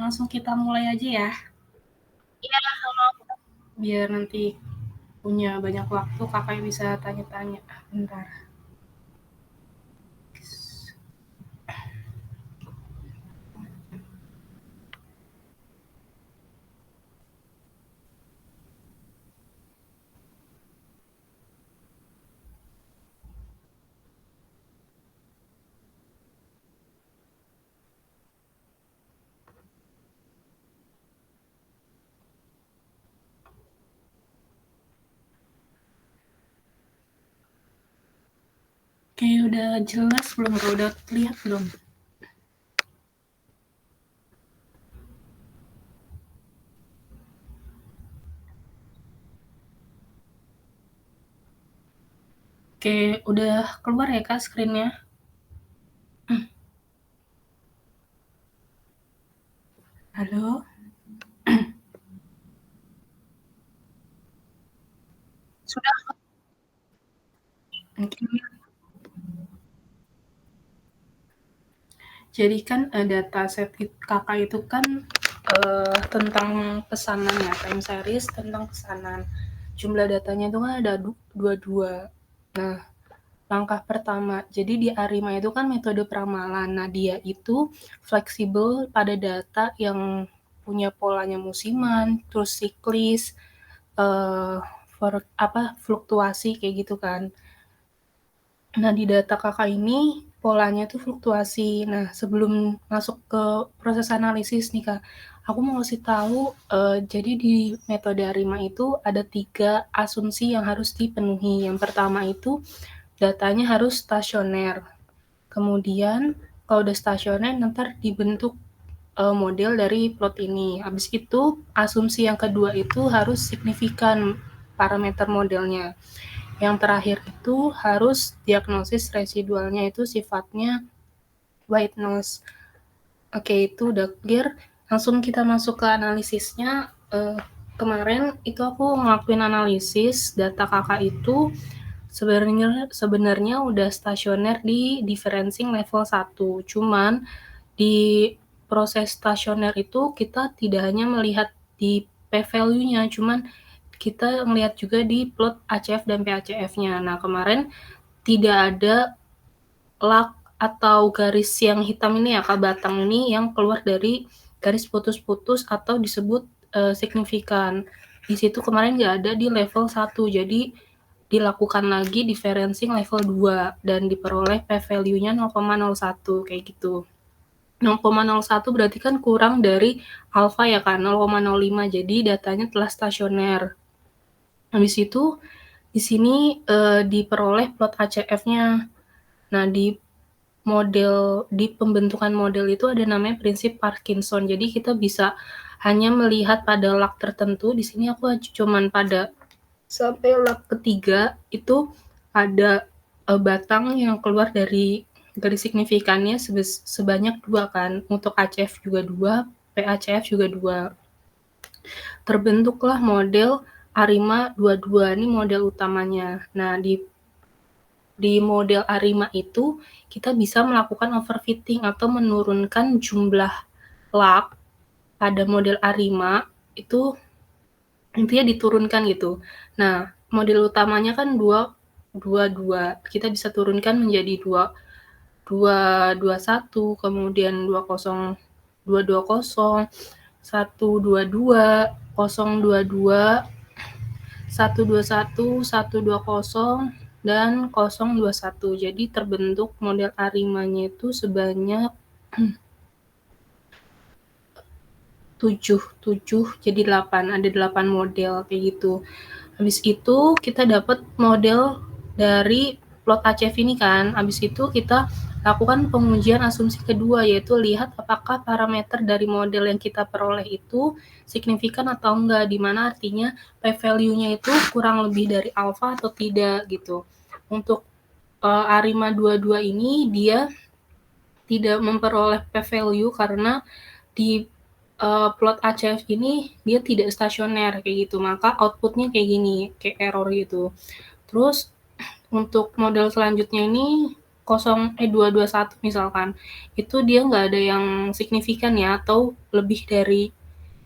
langsung kita mulai aja ya. Iya, halo. Biar nanti punya banyak waktu, kakak bisa tanya-tanya. Bentar. Oke, udah jelas belum? Udah lihat belum? Oke, udah keluar ya kak screen-nya? Halo? Sudah? Mungkin. Jadi kan dataset kakak itu kan tentang pesanan ya, time series tentang pesanan. Jumlah datanya itu kan ada 22. Nah, langkah pertama, jadi di ARIMA itu kan metode peramalan. Nah, dia itu fleksibel pada data yang punya polanya musiman, terus siklis, fluktuasi kayak gitu kan. Nah, di data kakak ini polanya tuh fluktuasi. Nah, sebelum masuk ke proses analisis nih kak, aku mau kasih tahu, jadi di metode ARIMA itu ada 3 asumsi yang harus dipenuhi. Yang pertama itu datanya harus stasioner. Kemudian kalau udah stasioner, nanti dibentuk model dari plot ini. Habis itu asumsi yang kedua itu harus signifikan parameter modelnya. Yang terakhir itu harus diagnosis residualnya itu sifatnya white noise. Oke, itu udah clear. Langsung kita masuk ke analisisnya. Kemarin itu aku ngelakuin analisis data kakak itu sebenarnya udah stasioner di differencing level 1. Cuman di proses stasioner itu kita tidak hanya melihat di p-value-nya, cuman kita ngelihat juga di plot ACF dan PACF-nya. Nah, kemarin tidak ada lag atau garis yang hitam ini ya, kak, batang ini yang keluar dari garis putus-putus atau disebut signifikan. Di situ kemarin nggak ada di level 1, jadi dilakukan lagi differencing level 2 dan diperoleh p-value-nya 0,01 kayak gitu. 0,01 berarti kan kurang dari alfa ya kan, 0,05, jadi datanya telah stasioner. Habis itu di sini diperoleh plot ACF-nya. Nah, di pembentukan model itu ada namanya prinsip Parkinson. Jadi kita bisa hanya melihat pada lag tertentu. Di sini aku cuman pada sampai lag ketiga itu ada batang yang keluar dari garis signifikannya sebanyak 2 kan. Untuk ACF juga 2, PACF juga 2. Terbentuklah model ARIMA 22, ini model utamanya. Nah, di model ARIMA itu kita bisa melakukan overfitting atau menurunkan jumlah lag pada model ARIMA itu intinya diturunkan gitu. Nah, model utamanya kan 2, kita bisa turunkan menjadi 221, kemudian 220, 122, 022, 121, 120, dan 021. Jadi terbentuk model ARIMA-nya itu sebanyak 7, jadi 8. Ada 8 model kayak gitu. Habis itu kita dapat model dari plot ACF ini kan. Habis itu kita lakukan pengujian asumsi kedua, yaitu lihat apakah parameter dari model yang kita peroleh itu signifikan atau enggak, dimana artinya p-value-nya itu kurang lebih dari alfa atau tidak gitu. Untuk ARIMA 22 ini dia tidak memperoleh p-value karena di plot ACF ini dia tidak stasioner kayak gitu, maka outputnya kayak gini, kayak error gitu. Terus untuk model selanjutnya ini 221 misalkan, itu dia nggak ada yang signifikan ya, atau lebih dari,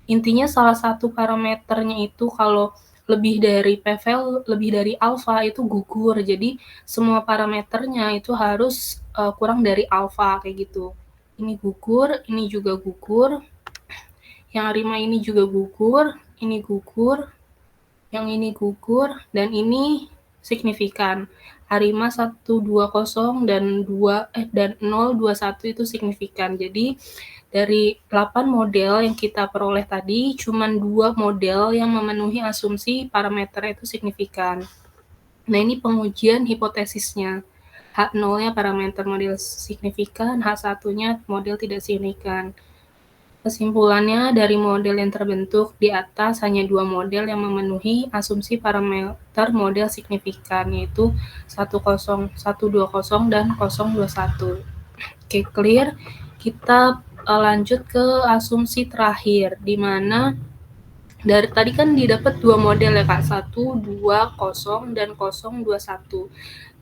intinya salah satu parameternya itu kalau lebih dari p-value, lebih dari alfa itu gugur. Jadi semua parameternya itu harus kurang dari alfa kayak gitu. Ini gugur, ini juga gugur, yang 5 ini juga gugur, ini gugur, yang ini gugur, dan ini signifikan. A5 120 dan 021 itu signifikan. Jadi dari 8 model yang kita peroleh tadi, cuma 2 model yang memenuhi asumsi parameter itu signifikan. Nah, ini pengujian hipotesisnya. H0-nya parameter model signifikan, H1-nya model tidak signifikan. Kesimpulannya, dari model yang terbentuk di atas, hanya 2 model yang memenuhi asumsi parameter model signifikan, yaitu 120 dan 021. Oke, clear. Kita lanjut ke asumsi terakhir, di mana dari tadi kan didapat 2 model ya Kak, 120 dan 021.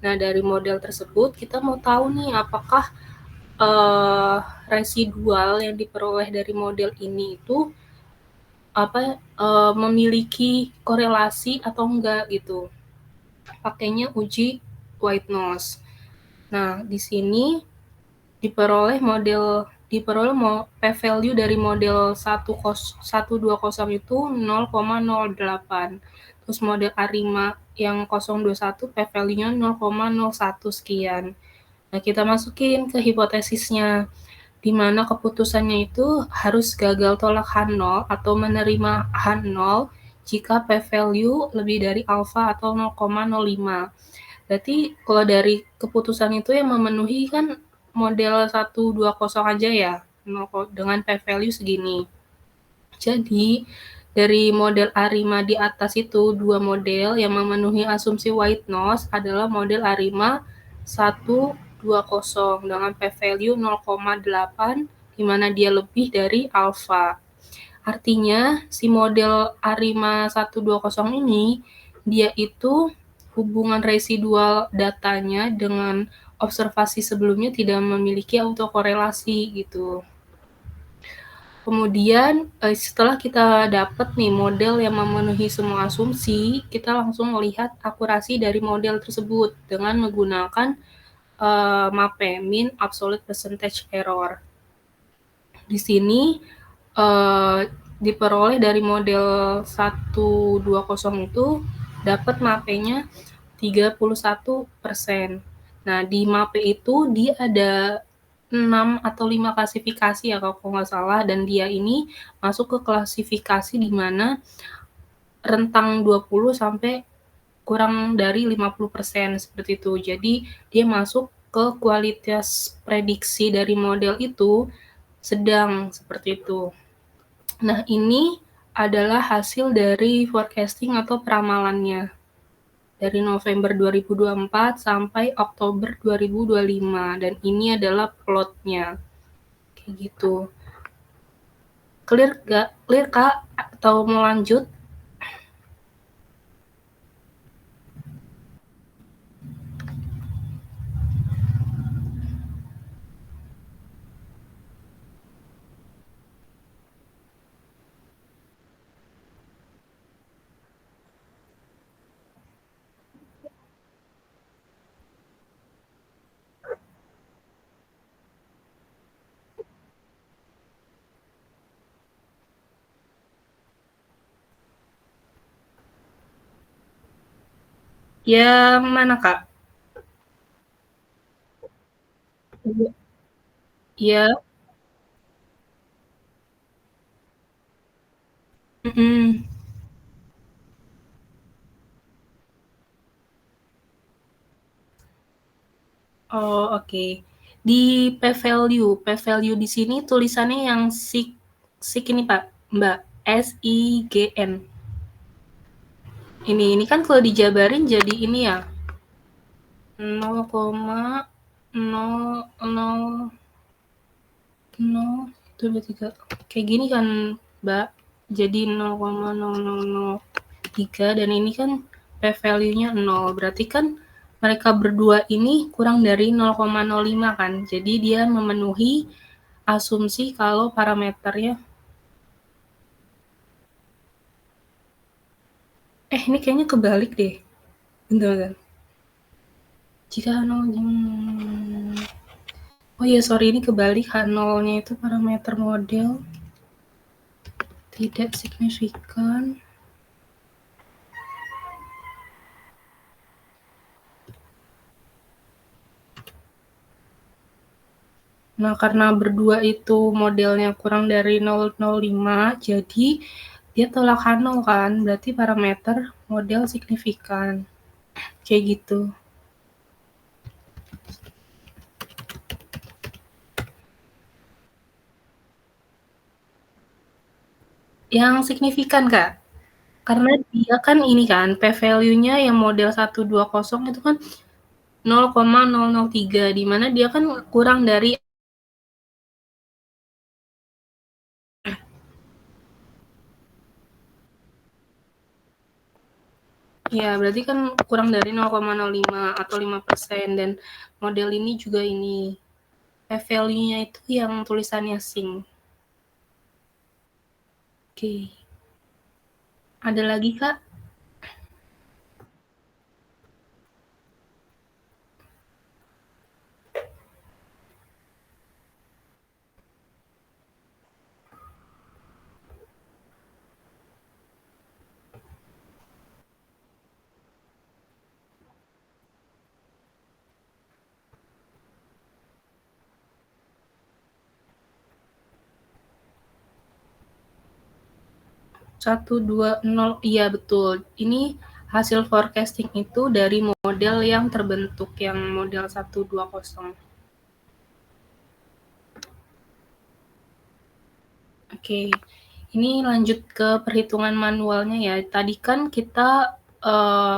Nah, dari model tersebut kita mau tahu nih apakah residual yang diperoleh dari model ini itu memiliki korelasi atau enggak gitu. Pakainya uji white noise. Nah, di sini diperoleh p-value dari model 120 itu 0,08. Terus model A5 yang 021 p-value-nya 0,01 sekian. Nah, kita masukin ke hipotesisnya, di mana keputusannya itu harus gagal tolak H0 atau menerima H0 jika p-value lebih dari alfa atau 0,05. Berarti kalau dari keputusan itu yang memenuhi kan model 120 aja ya, dengan p-value segini. Jadi, dari model A5 di atas itu, 2 model yang memenuhi asumsi white noise adalah model A5 120 dengan p-value 0,8, di mana dia lebih dari alfa. Artinya, si model A5 120 ini, dia itu hubungan residual datanya dengan observasi sebelumnya tidak memiliki autokorelasi gitu. Kemudian setelah kita dapat nih model yang memenuhi semua asumsi, kita langsung melihat akurasi dari model tersebut dengan menggunakan MAPE, Mean Absolute Percentage Error. Di sini diperoleh dari model 120 itu dapat MAPE-nya 31%. Nah, di MAPE itu dia ada 6 atau 5 klasifikasi ya kalau nggak salah, dan dia ini masuk ke klasifikasi di mana rentang 20 sampai kurang dari 50% seperti itu. Jadi dia masuk ke kualitas prediksi dari model itu sedang seperti itu. Nah, ini adalah hasil dari forecasting atau peramalannya dari November 2024 sampai Oktober 2025, dan ini adalah plotnya kayak gitu. Clear Kak? Atau mau lanjut? Yang mana Kak? Iya. Mm-mm. Oh, oke. Di p-value di sini tulisannya yang sig ini Pak, Mbak, SIGN. Ini kan kalau dijabarin jadi ini ya, 0,0003 kayak gini kan Mbak, jadi 0,0003, dan ini kan p-value-nya 0, berarti kan mereka berdua ini kurang dari 0,05 kan. Jadi dia memenuhi asumsi kalau parameternya ini kayaknya kebalik deh. Bentar. Jika H0 oh iya sorry ini kebalik, H0-nya itu parameter model tidak signifikan. Nah, karena berdua itu modelnya kurang dari 0,05, jadi dia tolak H0 kan, berarti parameter model signifikan. Kayak gitu. Yang signifikan, Kak. Karena dia kan ini kan, p-value-nya yang model 120 itu kan 0,003, di mana dia kan kurang dari ya berarti kan kurang dari 0,05 atau 5%, dan model ini juga ini p-value-nya itu yang tulisannya sing. Oke. Ada lagi, Kak? Satu, dua, nol, iya betul. Ini hasil forecasting itu dari model yang terbentuk, yang model 120. Oke, ini lanjut ke perhitungan manualnya ya. Tadi kan kita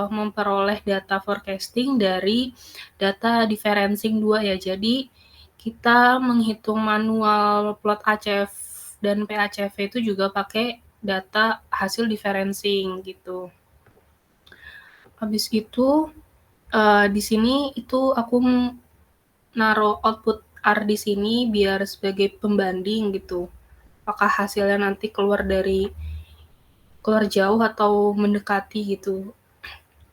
memperoleh data forecasting dari data differencing 2 ya. Jadi kita menghitung manual plot ACF dan PACV itu juga pakai data hasil differencing gitu. Habis itu di sini itu aku naruh output R di sini biar sebagai pembanding gitu. Apakah hasilnya nanti keluar jauh atau mendekati gitu.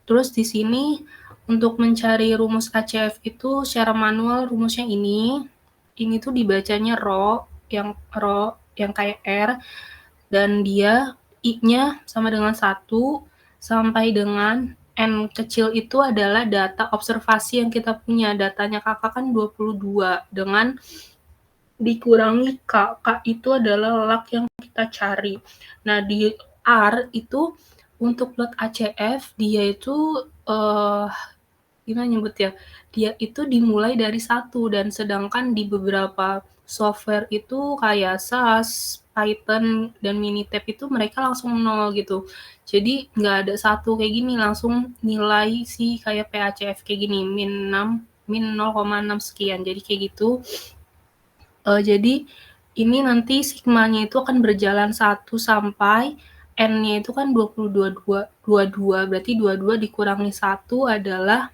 Terus di sini untuk mencari rumus ACF itu secara manual rumusnya ini. Ini tuh dibacanya rho yang kayak R, dan dia I-nya sama dengan 1 sampai dengan N kecil itu adalah data observasi yang kita punya. Datanya kakak kan 22 dengan dikurangi K. K itu adalah lak yang kita cari. Nah, di R itu untuk plot ACF dia itu gimana nyebut ya? Dia itu dimulai dari 1, dan sedangkan di beberapa software itu kayak SAS, Python, dan Minitab itu mereka langsung 0 gitu. Jadi nggak ada 1 kayak gini, langsung nilai sih kayak PACF kayak gini, min 0,6 sekian. Jadi kayak gitu. Jadi ini nanti sigmanya itu akan berjalan 1 sampai N-nya itu kan 22, berarti 22 dikurangi 1 adalah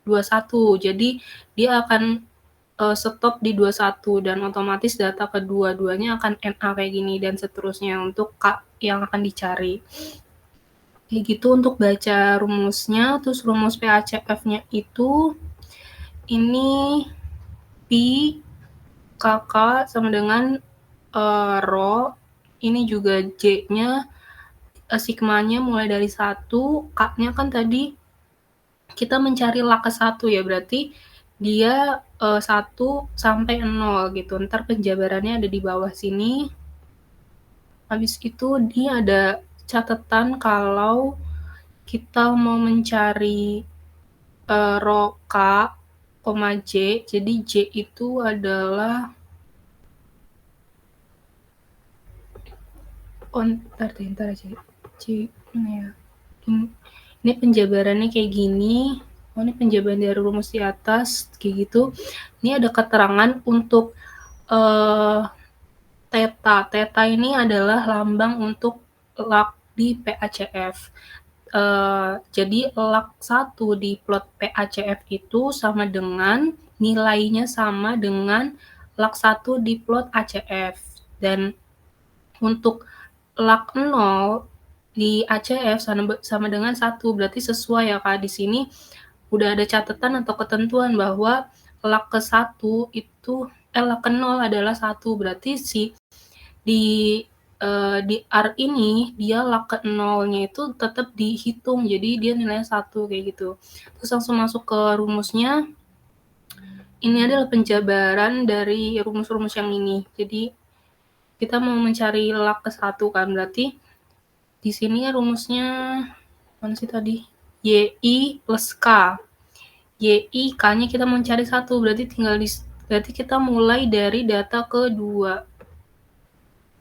21. Jadi dia akan stop di 21, dan otomatis data kedua-duanya akan NA kayak gini, dan seterusnya untuk K yang akan dicari. Kayak gitu untuk baca rumusnya. Terus rumus PACF-nya itu ini Pi KK sama dengan rho, ini juga J-nya, sigmanya mulai dari 1, K-nya kan tadi kita mencari lak ke 1 ya, berarti dia 1 sampai 0 gitu. Ntar penjabarannya ada di bawah sini. Habis itu dia ada catatan kalau kita mau mencari rho K, J, jadi J itu adalah ntar aja. Mana ya? Ini penjabarannya kayak gini. Ini penjabaran dari rumus di atas kayak gitu. Ini ada keterangan untuk theta. Theta ini adalah lambang untuk lak di PACF. Jadi log 1 di plot PACF itu sama dengan nilainya sama dengan log 1 di plot ACF. Dan untuk log 0 di ACF sama dengan 1, berarti sesuai ya Kak. Di sini udah ada catatan atau ketentuan bahwa log ke-1 itu log ke-0 adalah 1, berarti di R ini dia log ke-0-nya itu tetap dihitung, jadi dia nilainya 1 kayak gitu. Terus langsung masuk ke rumusnya. Ini adalah penjabaran dari rumus-rumus yang ini. Jadi kita mau mencari log ke-1 kan, berarti di sini rumusnya mana sih tadi? YI plus K. YI, K-nya kita mau cari 1, berarti kita mulai dari data kedua.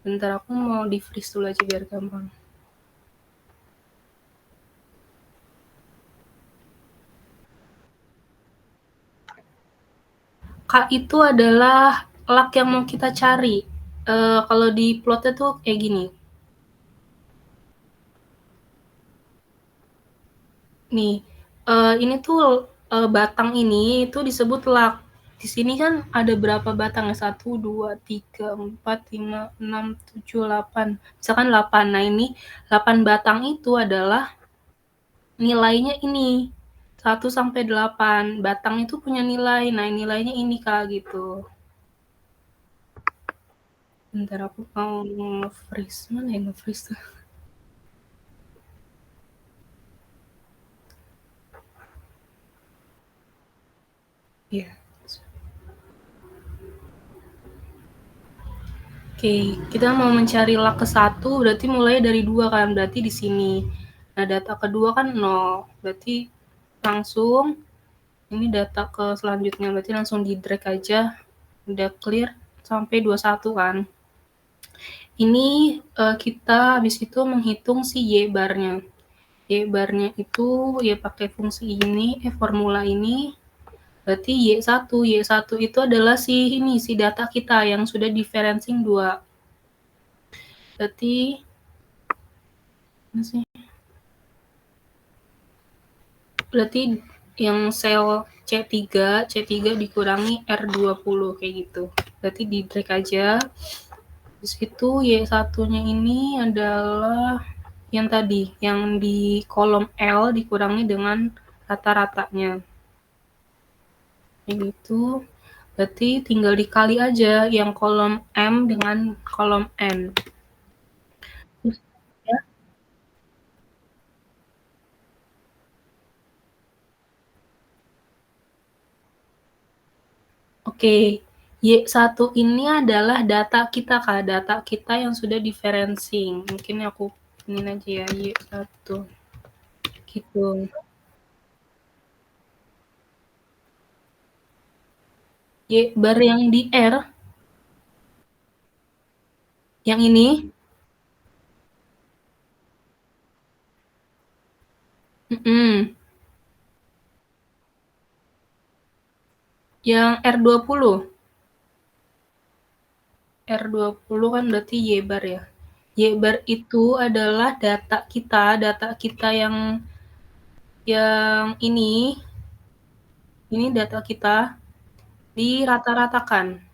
Bentar, aku mau di freeze dulu aja biar gampang. K itu adalah log yang mau kita cari. Kalau di plotnya tuh kayak gini. Nih, ini tuh batang ini itu disebut log. Di sini kan ada berapa batang? 1, 2, 3, 4, 5, 6, 7, 8. Misalkan 8. Nah, ini 8 batang itu adalah nilainya ini. 1 sampai 8. Batang itu punya nilai. Nah, nilainya ini Kak gitu. Bentar aku mau nge-freeze. Mana ya nge-freeze tuh? Iya. Oke, kita mau mencari log ke-1 berarti mulai dari 2 kan, berarti di sini. Nah, data kedua kan 0, berarti langsung ini data ke selanjutnya, berarti langsung di drag aja, udah clear sampai 21 kan. Ini kita habis itu menghitung si Y barnya. Y barnya itu ya pakai fungsi ini, formula ini, berarti Y1 itu adalah si data kita yang sudah diferencing 2. Berarti yang sel C3 dikurangi R20 kayak gitu. Berarti di drag aja. Terus itu Y1-nya ini adalah yang tadi, yang di kolom L dikurangi dengan rata-ratanya. Kayak gitu. Berarti tinggal dikali aja yang kolom M dengan kolom N. Ya. Oke, Y1 ini adalah data kita Kak, data kita yang sudah diferencing. Mungkin aku ini aja ya, Y1. Gitu. Y bar yang di R, yang ini, yang R20. R20 kan berarti Y bar ya. Y bar itu adalah data kita yang ini data kita dirata-ratakan.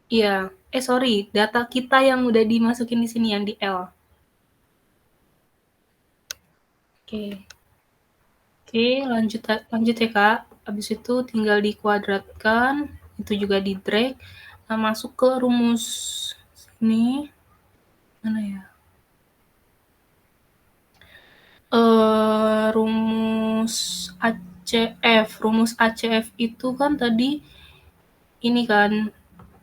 Iya, sorry, data kita yang udah dimasukin di sini yang di L. Oke, lanjut ya Kak. Habis itu tinggal dikuadratkan, itu juga di drag. Nah, masuk ke rumus ini. Mana ya? Rumus ACF. Rumus ACF itu kan tadi ini kan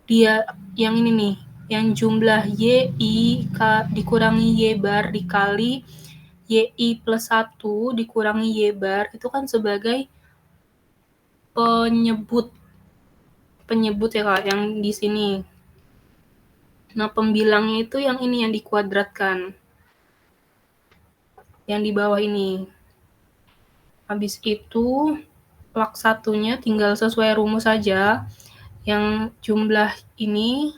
dia yang ini nih, yang jumlah YI dikurangi Y bar dikali YI plus 1 dikurangi Y bar itu kan sebagai penyebut ya Kak, yang di sini. Nah, pembilangnya itu yang ini yang dikuadratkan. Yang di bawah ini. Habis itu log 1-nya tinggal sesuai rumus saja. Yang jumlah ini,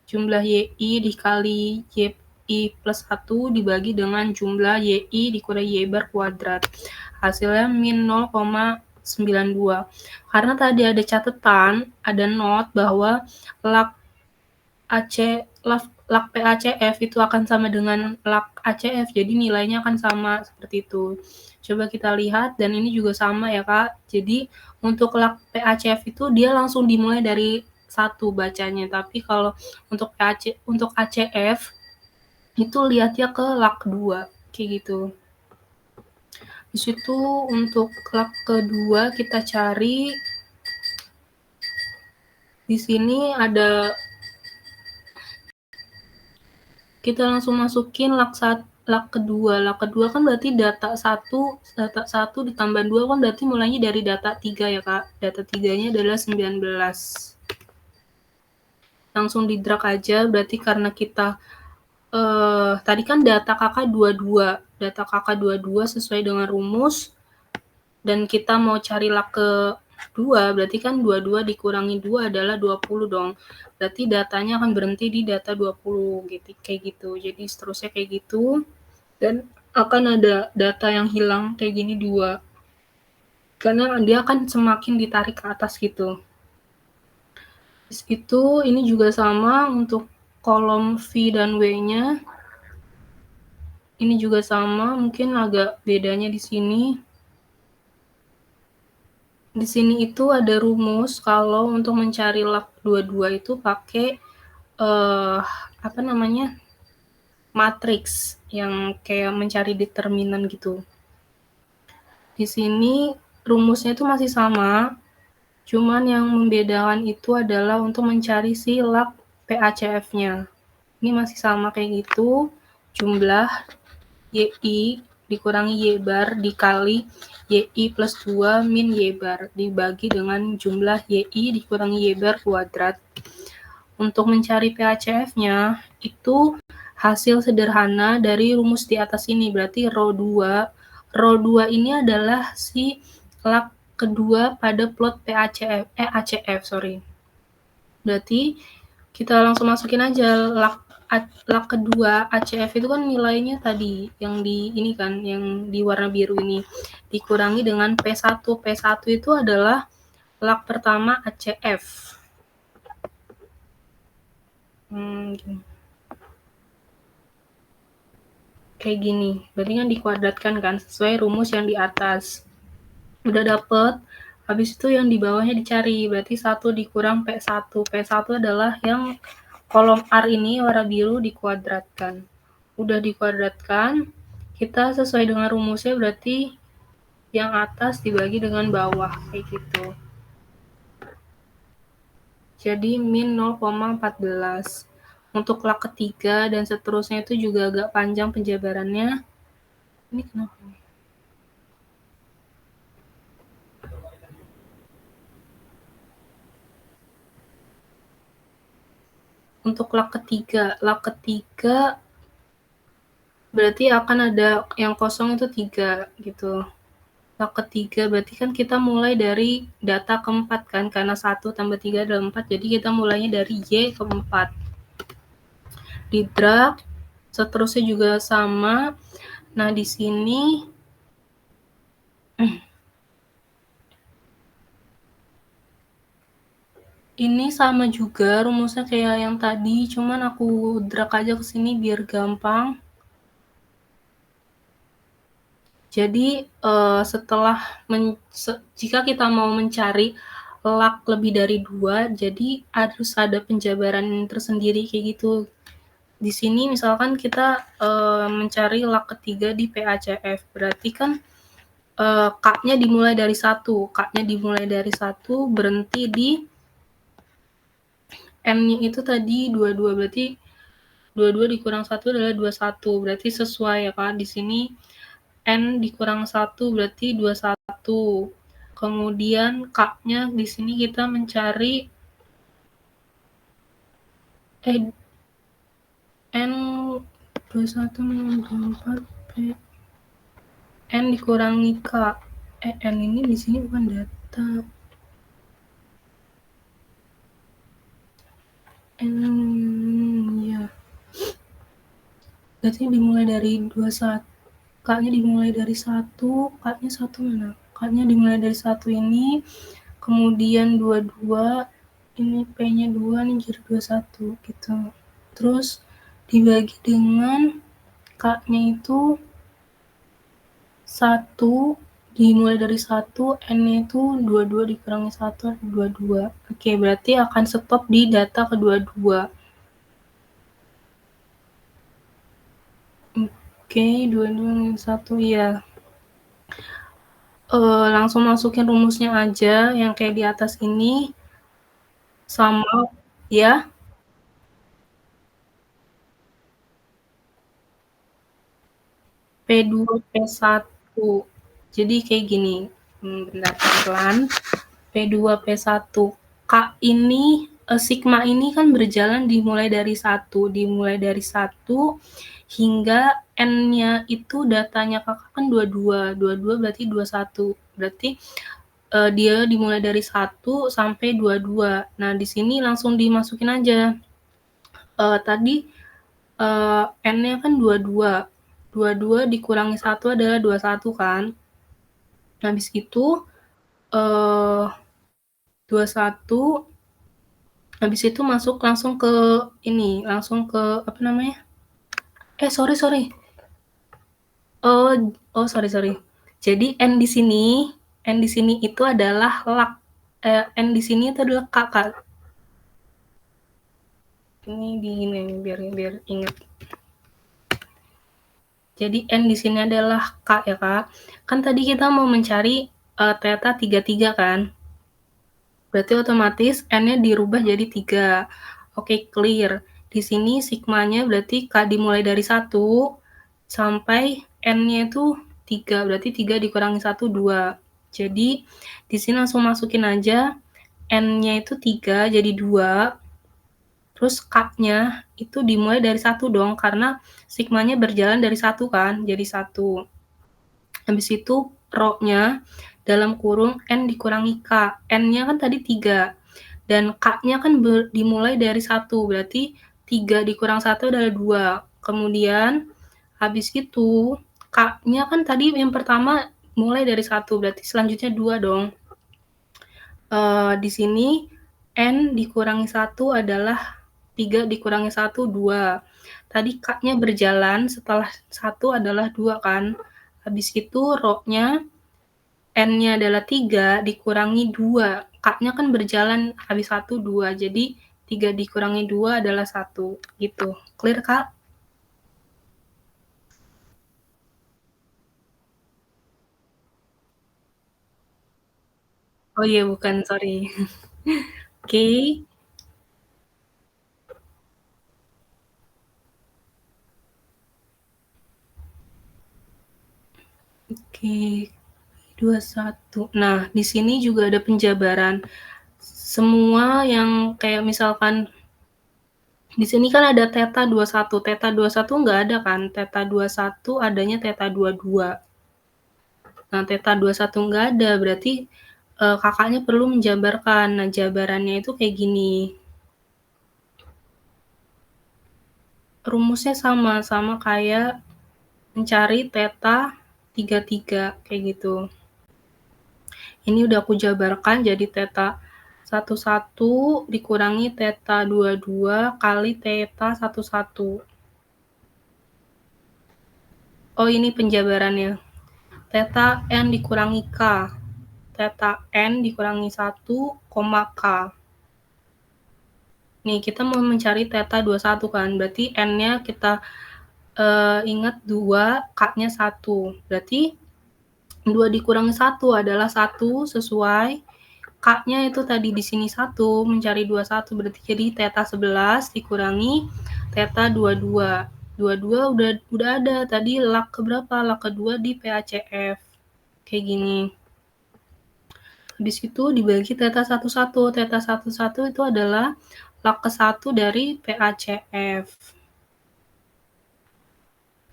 jumlah YI dikali Y YI plus 1 dibagi dengan jumlah YI dikurangi Y bar kuadrat. Hasilnya min 0,92. Karena tadi ada catatan, ada note bahwa lak PACF itu akan sama dengan lak ACF, jadi nilainya akan sama seperti itu. Coba kita lihat, dan ini juga sama ya Kak. Jadi untuk lak PACF itu dia langsung dimulai dari 1 bacanya, tapi kalau untuk ACF itu lihatnya ke lak 2, kayak gitu. Di situ untuk lak kedua kita cari, di sini ada, kita langsung masukin lak kedua. Lak kedua kan berarti data 1 ditambah 2 kan berarti mulainya dari data 3 ya Kak. Data 3-nya adalah 19. Langsung di drag aja, berarti karena kita tadi kan data kakak 22. Data kakak 22 sesuai dengan rumus, dan kita mau cari lak kedua, berarti kan 22 dikurangi 2 adalah 20 dong. Berarti datanya akan berhenti di data 20 gitu, kayak gitu. Jadi seterusnya kayak gitu, dan akan ada data yang hilang kayak gini 2. Karena dia akan semakin ditarik ke atas gitu. Terus itu ini juga sama untuk kolom V dan W-nya. Ini juga sama, mungkin agak bedanya di sini. Di sini itu ada rumus kalau untuk mencari lak 22 itu pakai matriks yang kayak mencari determinan gitu. Di sini rumusnya itu masih sama, cuman yang membedakan itu adalah untuk mencari si lak PACF-nya. Ini masih sama kayak gitu, jumlah YI dikurangi Y bar dikali YI plus 2 min Y bar dibagi dengan jumlah YI dikurangi Y bar kuadrat. Untuk mencari PACF-nya, itu hasil sederhana dari rumus di atas ini, berarti rho 2. Rho 2 ini adalah si lak kedua pada plot ACF. Berarti kita langsung masukin aja lak kedua ACF itu kan nilainya tadi yang di ini kan, yang di warna biru ini, dikurangi dengan P1. P1 itu adalah lak pertama ACF. Kayak gini, berarti kan dikuadratkan kan sesuai rumus yang di atas. Udah dapet, habis itu yang di bawahnya dicari, berarti 1 dikurang P1. P1 adalah yang kolom R ini warna biru dikuadratkan. Udah dikuadratkan, kita sesuai dengan rumusnya berarti yang atas dibagi dengan bawah, kayak gitu. Jadi min 0,14. Untuk lak ketiga dan seterusnya itu juga agak panjang penjabarannya. Ini kenapa? Untuk lak ketiga berarti akan ada yang kosong itu 3 gitu. Lak ketiga berarti kan kita mulai dari data keempat kan, karena 1 tambah 3 adalah 4, jadi kita mulainya dari Y keempat. Di drag, seterusnya juga sama. Nah, di sini ini sama juga rumusnya kayak yang tadi, cuman aku drag aja ke sini biar gampang. Jadi jika kita mau mencari lak lebih dari 2, jadi harus ada penjabaran tersendiri kayak gitu. Di sini misalkan kita mencari lak ketiga di PACF, berarti kan K-nya dimulai dari 1, berhenti di N-nya itu tadi 22, berarti 22 dikurang 1 adalah 21, berarti sesuai ya Kak. Di sini N dikurang 1 berarti 21. Kemudian K-nya di sini kita mencari N 21 min 24 P N dikurangi K. N ini di sini bukan data. N ya. Berarti dimulai dari 21, K-nya dimulai dari 1, K-nya 1 mana? K-nya dimulai dari 1 ini, kemudian 22, ini P-nya 2 nih jadi 21 gitu. Terus dibagi dengan K-nya itu 1, dimulai dari 1, N-nya itu 22 dikurangi 1 22. Oke, berarti akan stop di data ke-22. Oke, 22 1 ya. Langsung masukin rumusnya aja yang kayak di atas ini sama ya. P2 P1. Jadi kayak gini. Bentar pelan. P2 P1. K ini sigma ini kan berjalan dimulai dari 1 hingga N-nya itu datanya kakak kan 22 berarti 21. Berarti dia dimulai dari 1 sampai 22. Nah, di sini langsung dimasukin aja. Tadi N-nya kan 22. 22 dikurangi 1 adalah 21 kan. Habis itu 21, habis itu masuk langsung ke ini, langsung ke apa namanya? Sorry. Sorry. Jadi N di sini itu adalah lak. N di sini itu adalah K. Ini di ini biar ingat. Jadi N di sini adalah K ya, Kak. Kan tadi kita mau mencari theta 33 kan? Berarti otomatis N-nya dirubah jadi 3. Oke, clear. Di sini sigmanya berarti K dimulai dari 1 sampai N-nya itu 3. Berarti 3 dikurangi 1, 2. Jadi, di sini langsung masukin aja N-nya itu 3 jadi 2. Terus K-nya itu dimulai dari 1 dong, karena sigmanya berjalan dari 1 kan, jadi 1. Habis itu rho-nya dalam kurung N dikurangi K. N-nya kan tadi 3. Dan K-nya kan dimulai dari 1. Berarti 3 dikurang 1 adalah 2. Kemudian habis itu K-nya kan tadi yang pertama mulai dari 1. Berarti selanjutnya 2 dong. Di sini N dikurangi 1 adalah 3 dikurangi 1, 2. Tadi K-nya berjalan setelah 1 adalah 2 kan. Habis itu rho-nya N-nya adalah 3 dikurangi 2. K-nya kan berjalan habis 1, 2. Jadi 3 dikurangi 2 adalah 1. Gitu. Clear, Kak? Oh iya, bukan. Sorry. Oke. Oke. 21. Nah, di sini juga ada penjabaran. Semua yang kayak misalkan di sini kan ada theta 21. Theta 21 nggak ada kan? Theta 21 adanya theta 22. Nah, theta 21 nggak ada, berarti kakaknya perlu menjabarkan. Nah, jabarannya itu kayak gini. Rumusnya sama kayak mencari theta 33, kayak gitu. Ini udah aku jabarkan jadi theta 11 dikurangi theta 22 kali theta 11. Oh, ini penjabarannya. Theta N dikurangi K. Theta N dikurangi 1, K. Nih, kita mau mencari theta 21 kan. Berarti N-nya kita ingat 2, K-nya 1. Berarti 2 dikurangi 1 adalah 1 sesuai K-nya itu tadi di sini 1, mencari 21 berarti jadi theta 11 dikurangi theta 22. 22 udah ada tadi lak keberapa? Lak kedua di PACF. Kayak gini. Habis itu dibagi theta 11. Theta 11 itu adalah lak ke-1 dari PACF.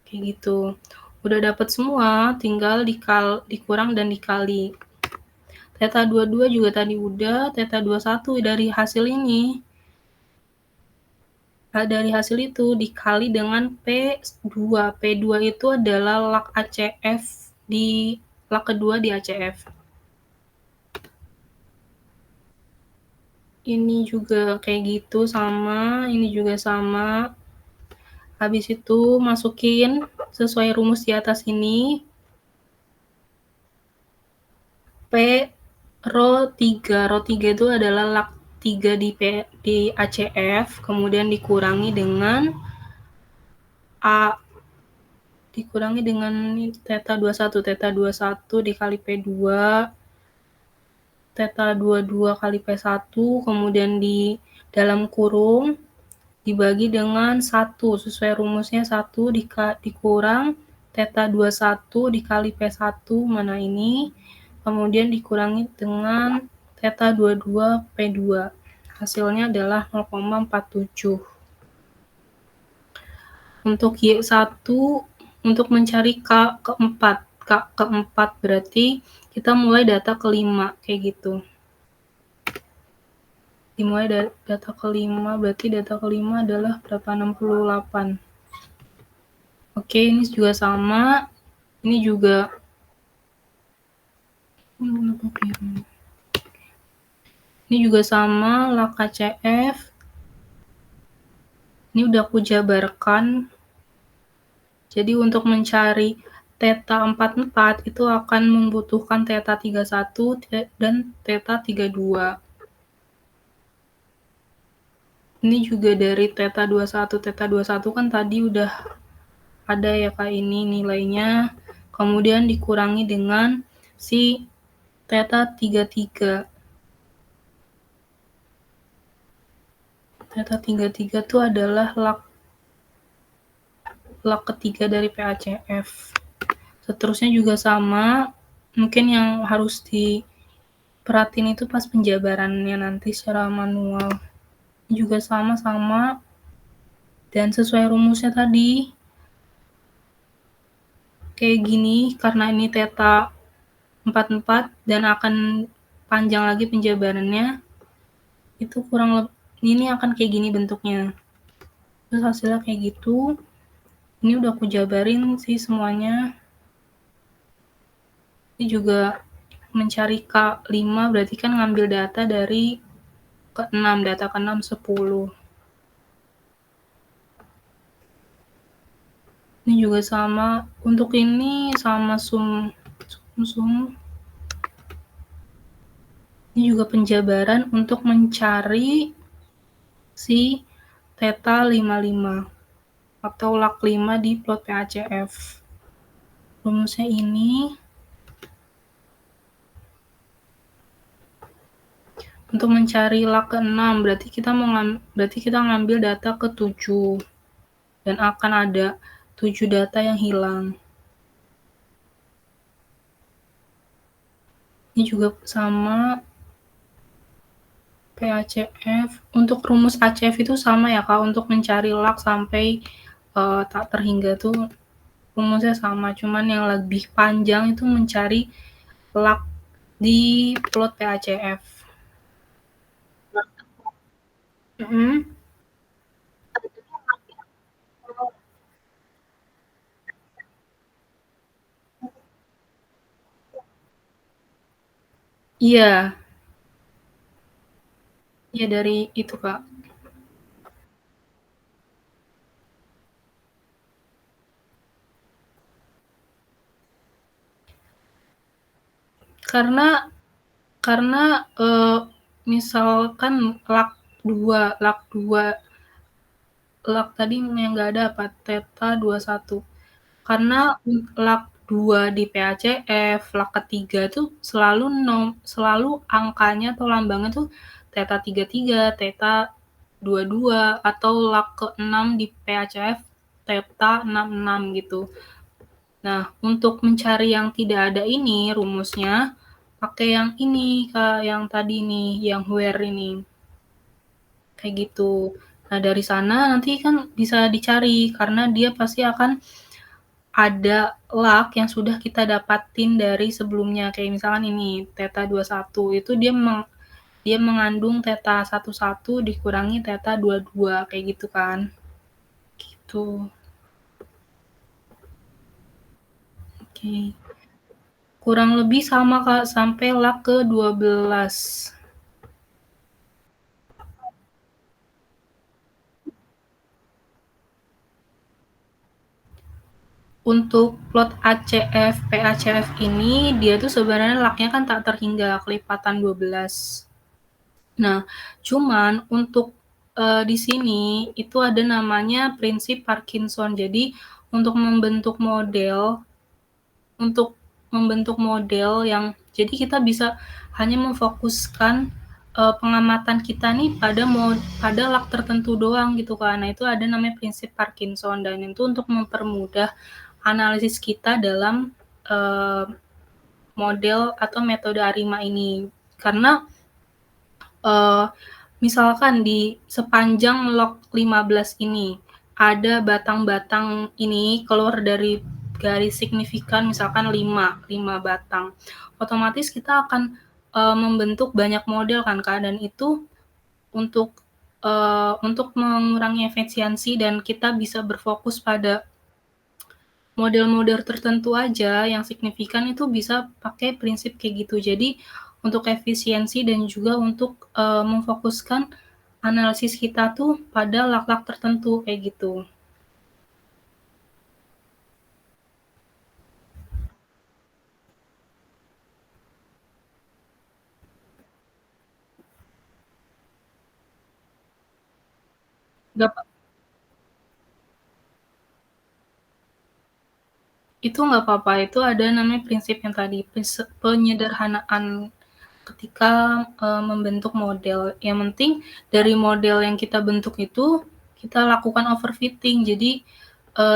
Kayak gitu. Udah dapet semua, tinggal dikurang dan dikali. Theta 22 juga tadi udah, theta 21 dari hasil ini. Dari hasil itu dikali dengan P2. P2 itu adalah log ACF di log kedua di ACF. Ini juga kayak gitu sama, ini juga sama. Habis itu masukin sesuai rumus di atas ini. P rho 3. Rho 3 itu adalah log 3 di ACF, kemudian dikurangi dengan A dikurangi dengan theta 21. Theta 21 dikali P2, theta 22 kali P1, kemudian di dalam kurung dibagi dengan 1, sesuai rumusnya 1 dikurang theta 21 dikali P1, mana ini, kemudian dikurangi dengan theta 22 P2. Hasilnya adalah 0,47. Untuk Y1, untuk mencari K keempat berarti kita mulai data kelima, kayak gitu. Dimulai dari data kelima, berarti data kelima adalah berapa? 68. Oke, ini juga sama. Ini juga sama, log ACF. Ini udah aku jabarkan. Jadi untuk mencari theta 44 itu akan membutuhkan theta 31 dan theta 32. Ini juga dari theta 21. Theta 21 kan tadi udah ada ya Kak, ini nilainya. Kemudian dikurangi dengan si theta 33. Theta 33 itu adalah log ketiga dari PACF. Seterusnya juga sama. Mungkin yang harus diperhatiin itu pas penjabarannya nanti secara manual. Ini juga sama-sama. Dan sesuai rumusnya tadi. Kayak gini, karena ini theta 44 dan akan panjang lagi penjabarannya. Itu kurang lebih, ini akan kayak gini bentuknya. Terus hasilnya kayak gitu. Ini udah aku jabarin sih semuanya. Ini juga mencari K5 berarti kan ngambil data dari ke-6, data ke-6 10. Ini juga sama, untuk ini sama sum. Ini juga penjabaran untuk mencari si theta 55 atau log 5 di plot PACF. Rumusnya ini. Untuk mencari log ke-6 berarti kita ngambil data ke-7 dan akan ada 7 data yang hilang. Ini juga sama PACF. Untuk rumus ACF itu sama ya Kak, untuk mencari log sampai tak terhingga tuh rumusnya sama, cuman yang lebih panjang itu mencari log di plot PACF. Iya. Iya dari itu Kak. Karena misalkan log tadi yang nggak ada apa, theta 21. Karena log 2 di PACF, log ketiga tuh selalu angkanya atau lambangnya tuh theta 33, theta 22, atau log ke-6 di PACF theta 66 gitu. Nah, untuk mencari yang tidak ada ini rumusnya, pakai yang ini Kak, yang tadi nih, yang where ini. Kayak gitu. Nah, dari sana nanti kan bisa dicari karena dia pasti akan ada log yang sudah kita dapatin dari sebelumnya. Kayak misalkan ini theta 21 itu dia dia mengandung theta 11 dikurangi theta 22 kayak gitu kan. Gitu. Oke. Kurang lebih sama Kak sampai lak ke-12. Untuk plot ACF, PACF ini dia tuh sebenarnya laknya kan tak terhingga, kelipatan 12. Nah, cuman untuk di sini itu ada namanya prinsip Parkinson. Jadi untuk membentuk model untuk membentuk model yang jadi kita bisa hanya memfokuskan pengamatan kita nih pada lak tertentu doang gitu kan. Nah, itu ada namanya prinsip Parkinson dan itu untuk mempermudah analisis kita dalam model atau metode ARIMA ini. Karena misalkan di sepanjang log 15 ini ada batang-batang ini keluar dari garis signifikan misalkan 5 batang. Otomatis kita akan membentuk banyak model kan Kak, dan itu untuk mengurangi efisiensi dan kita bisa berfokus pada model-model tertentu aja yang signifikan itu bisa pakai prinsip kayak gitu. Jadi untuk efisiensi dan juga untuk memfokuskan analisis kita tuh pada lak-lak tertentu kayak gitu. Gak, itu nggak apa-apa, itu ada namanya prinsip yang tadi, penyederhanaan ketika membentuk model. Yang penting dari model yang kita bentuk itu kita lakukan overfitting. Jadi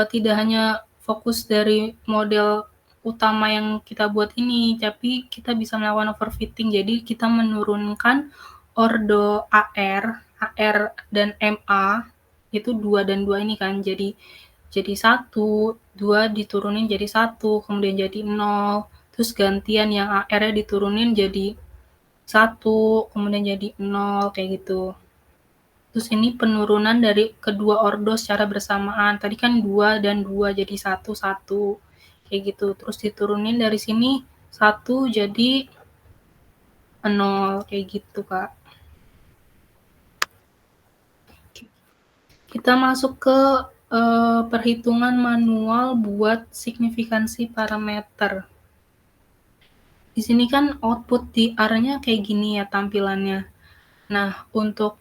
tidak hanya fokus dari model utama yang kita buat ini, tapi kita bisa melakukan overfitting. Jadi kita menurunkan ordo AR dan MA itu 2 dan 2 ini kan. Jadi 1, 2 diturunin jadi 1, kemudian jadi 0, terus gantian yang AR-nya diturunin jadi 1, kemudian jadi 0, kayak gitu. Terus ini penurunan dari kedua ordo secara bersamaan. Tadi kan 2 dan 2 jadi 1, 1. Kayak gitu. Terus diturunin dari sini 1 jadi 0. Kayak gitu, Kak. Kita masuk ke perhitungan manual buat signifikansi parameter. Di sini kan output di R-nya kayak gini ya tampilannya. Nah, untuk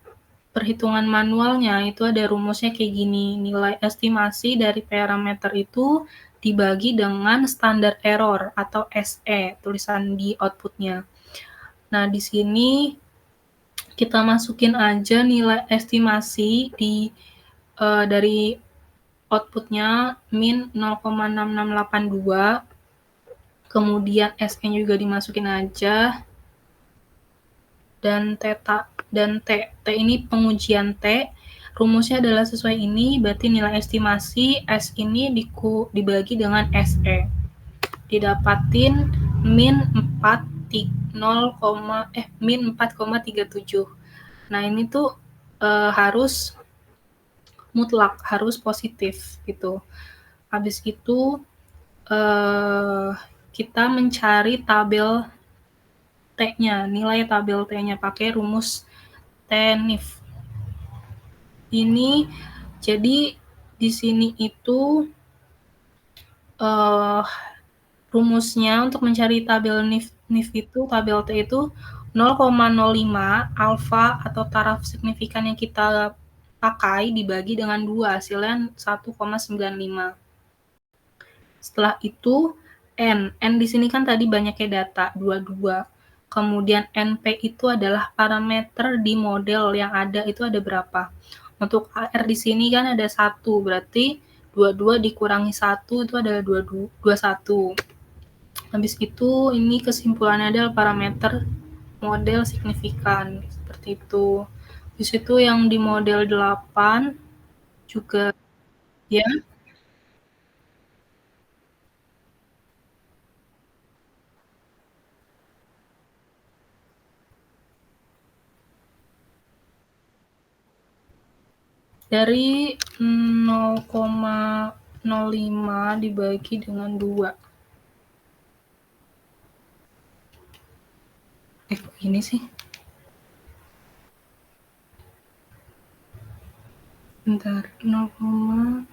perhitungan manualnya itu ada rumusnya kayak gini. Nilai estimasi dari parameter itu dibagi dengan standar error atau SE, tulisan di outputnya. Nah, di sini kita masukin aja nilai estimasi dari outputnya min 0,6682, kemudian SE juga dimasukin aja, dan theta dan T. T ini pengujian T. Rumusnya adalah sesuai ini, berarti nilai estimasi S ini dibagi dengan SE. Didapatin min 4 min 4,37. Nah, ini tuh harus mutlak, harus positif gitu. Habis itu eh, kita mencari tabel T-nya, nilai tabel T-nya pakai rumus TNIF. Ini jadi di sini itu uh, rumusnya untuk mencari tabel NIF itu, tabel T itu 0,05 alfa atau taraf signifikan yang kita pakai dibagi dengan 2, hasilnya 1,95. Setelah itu N di sini kan tadi banyaknya data 22. Kemudian NP itu adalah parameter di model yang ada itu ada berapa. Untuk AR di sini kan ada 1, berarti 22 dikurangi 1 itu adalah 21. Habis itu ini kesimpulannya adalah parameter model signifikan seperti itu. Di situ yang di model 8 juga ya. Dari 0,05 dibagi dengan 2. Kok gini sih? Bentar, 0,9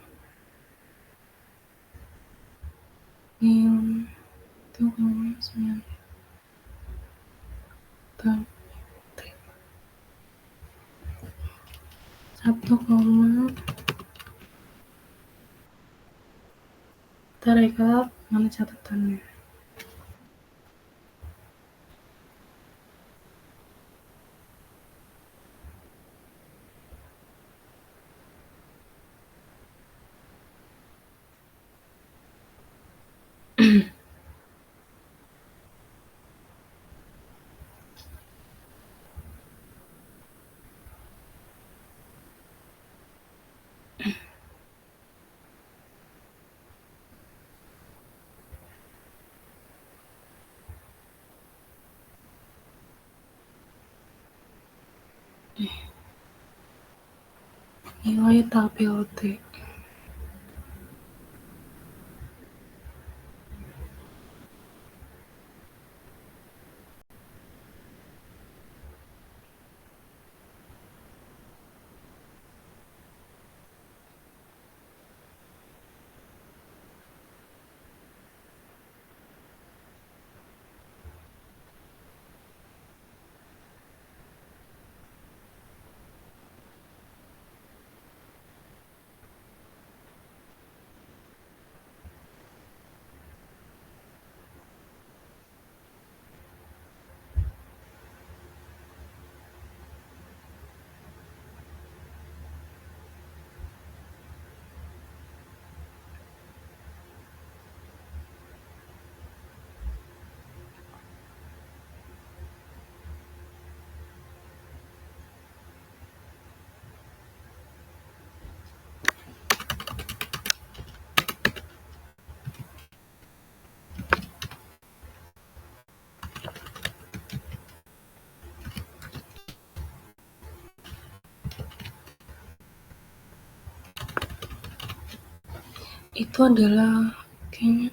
1, bentar ya Kak, mana catatannya? Nilai tahap PLT. Itu adalah kayaknya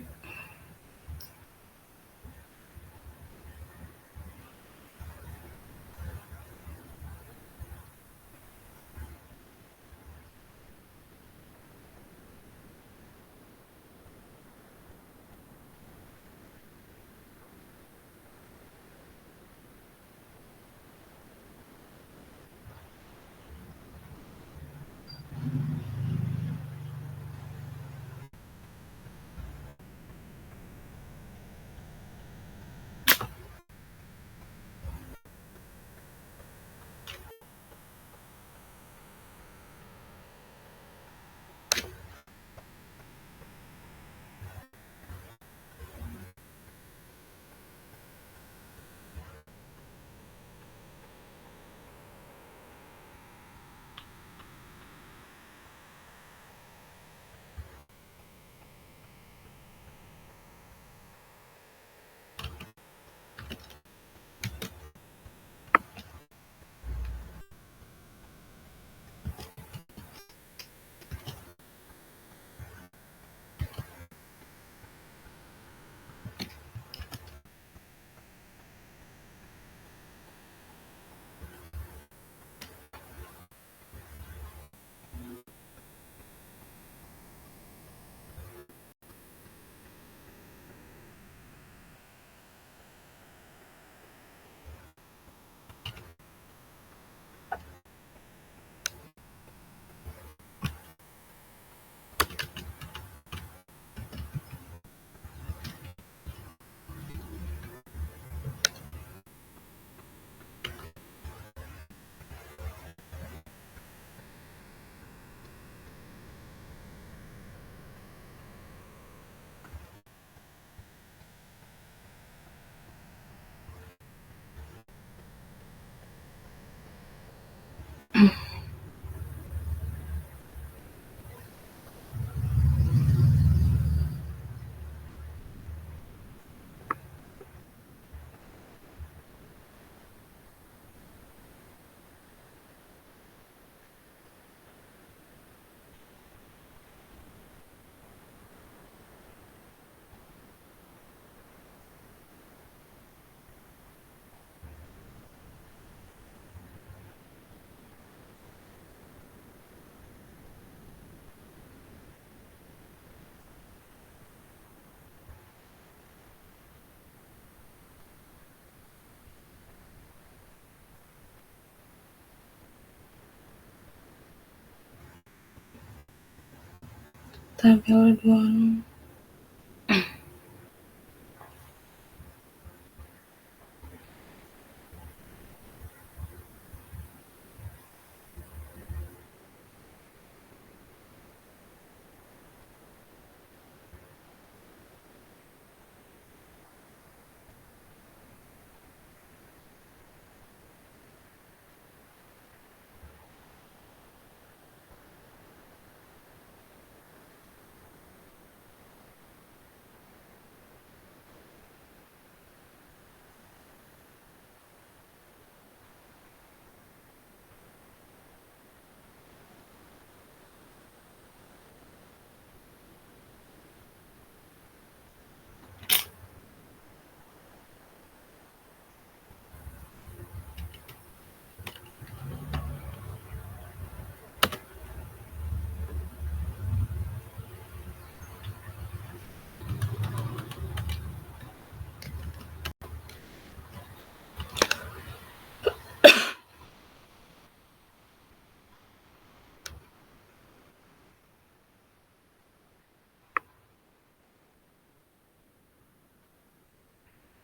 Tabel 2.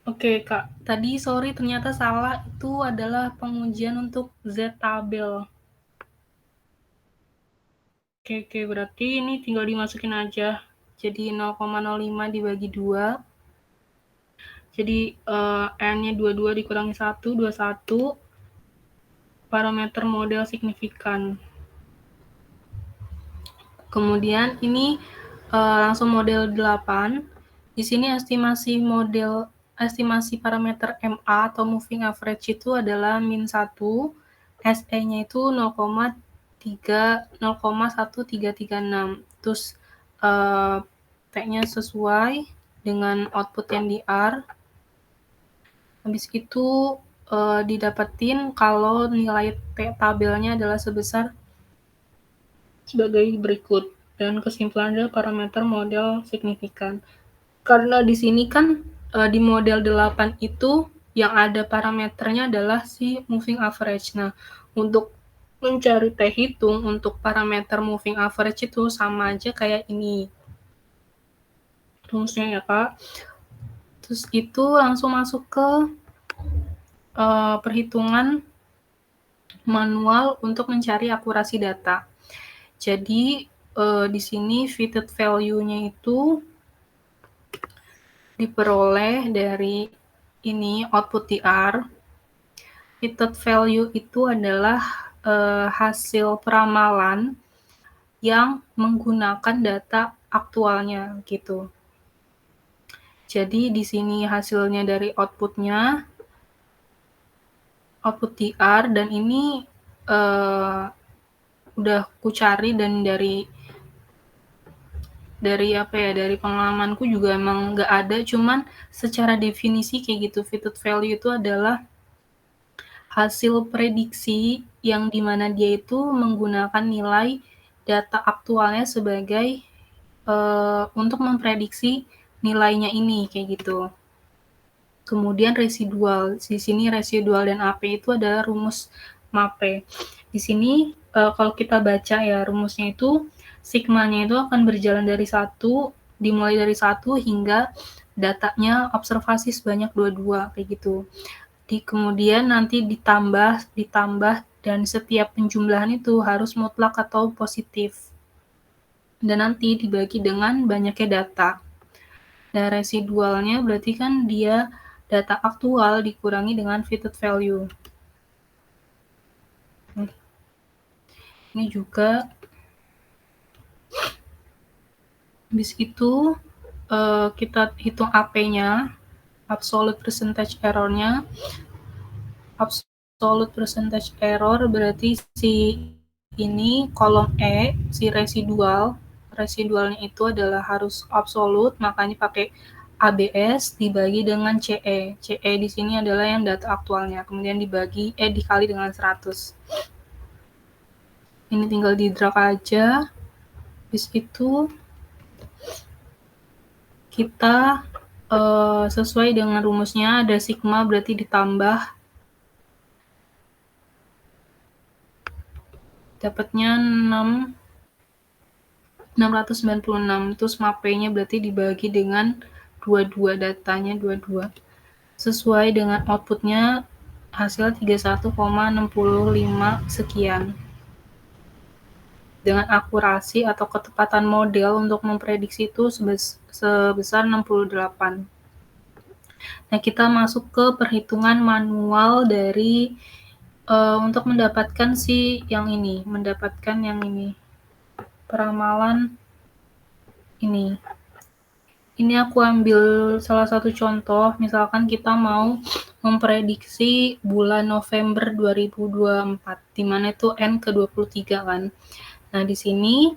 Oke, Kak. Tadi sorry ternyata salah, itu adalah pengujian untuk Z-tabel. Oke, berarti ini tinggal dimasukin aja. Jadi 0,05 dibagi 2. Jadi N-nya 22 dikurangi 1, 21. Parameter model signifikan. Kemudian ini langsung model 8. Di sini estimasi parameter MA atau moving average itu adalah min 1, SE-nya itu 0,1336. Terus T-nya sesuai dengan output yang di R. Habis itu didapetin kalau nilai T tabelnya adalah sebesar sebagai berikut, dan kesimpulannya parameter model signifikan. Karena di sini kan di model 8 itu yang ada parameternya adalah si moving average. Nah, untuk mencari T hitung untuk parameter moving average itu sama aja kayak ini rumusnya ya, Kak. Terus itu langsung masuk ke perhitungan manual untuk mencari akurasi data. Jadi di sini fitted value-nya itu diperoleh dari ini output TR. Fitted value itu adalah hasil peramalan yang menggunakan data aktualnya gitu. Jadi di sini hasilnya dari outputnya, output TR, dan ini udah ku cari dan dari pengalamanku juga emang nggak ada, cuman secara definisi kayak gitu. Fitted value itu adalah hasil prediksi yang dimana dia itu menggunakan nilai data aktualnya sebagai untuk memprediksi nilainya ini kayak gitu. Kemudian residual, di sini residual dan AP itu adalah rumus MAPE. Di sini kalau kita baca ya rumusnya itu sigmanya itu akan berjalan dari 1, dimulai dari 1 hingga datanya observasi sebanyak 22 kayak gitu. Kemudian nanti ditambah dan setiap penjumlahan itu harus mutlak atau positif. Dan nanti dibagi dengan banyaknya data. Dan residualnya berarti kan dia data aktual dikurangi dengan fitted value. Ini juga habis itu kita hitung AP-nya, absolute percentage error-nya. Absolute percentage error berarti si ini kolom E, si residualnya itu adalah harus absolute, makanya pakai ABS dibagi dengan CE. CE di sini adalah yang data aktualnya, kemudian dikali dengan 100. Ini tinggal di drag aja. Habis itu kita sesuai dengan rumusnya, ada sigma berarti ditambah, dapatnya 6 696, terus MAPE-nya berarti dibagi dengan 22, datanya 22. Sesuai dengan outputnya hasil 31,65 sekian. Dengan akurasi atau ketepatan model untuk memprediksi itu sebesar 68. Nah, kita masuk ke perhitungan manual dari untuk mendapatkan peramalan ini. Ini aku ambil salah satu contoh, misalkan kita mau memprediksi bulan November 2024, di mana itu N ke-23 kan. Nah, di sini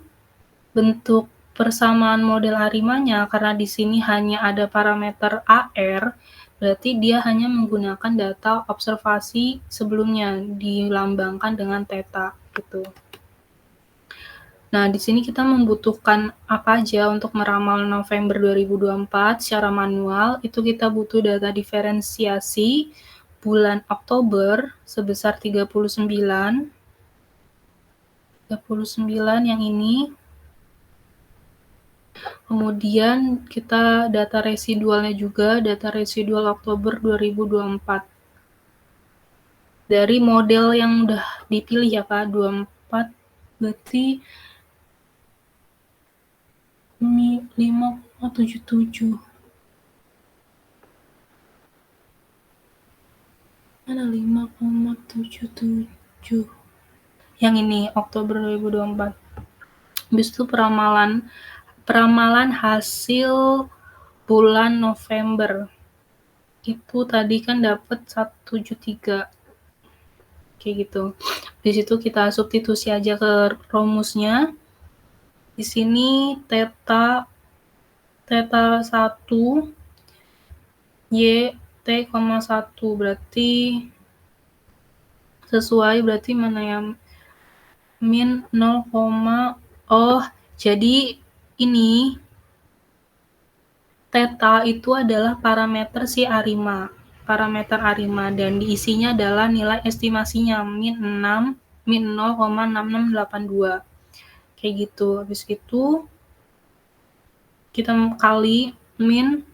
bentuk persamaan model harimanya, karena di sini hanya ada parameter AR, berarti dia hanya menggunakan data observasi sebelumnya, dilambangkan dengan theta, gitu. Nah, di sini kita membutuhkan apa aja untuk meramal November 2024 secara manual. Itu kita butuh data diferensiasi bulan Oktober sebesar 39 yang ini. Kemudian kita data residualnya juga, data residual Oktober 2024. Dari model yang udah dipilih ya Kak, 24 berarti 5,77. Mana 5,77. Yang ini Oktober 2024. Habis itu peramalan hasil bulan November. Itu tadi kan dapat 173. Kayak gitu. Di situ kita substitusi aja ke rumusnya. Di sini theta 1 Y T,1 berarti sesuai, berarti mana ya, min 0, oh jadi ini theta itu adalah parameter si arima, dan diisinya adalah nilai estimasinya min 0,6682 kayak gitu. Habis itu kita kali min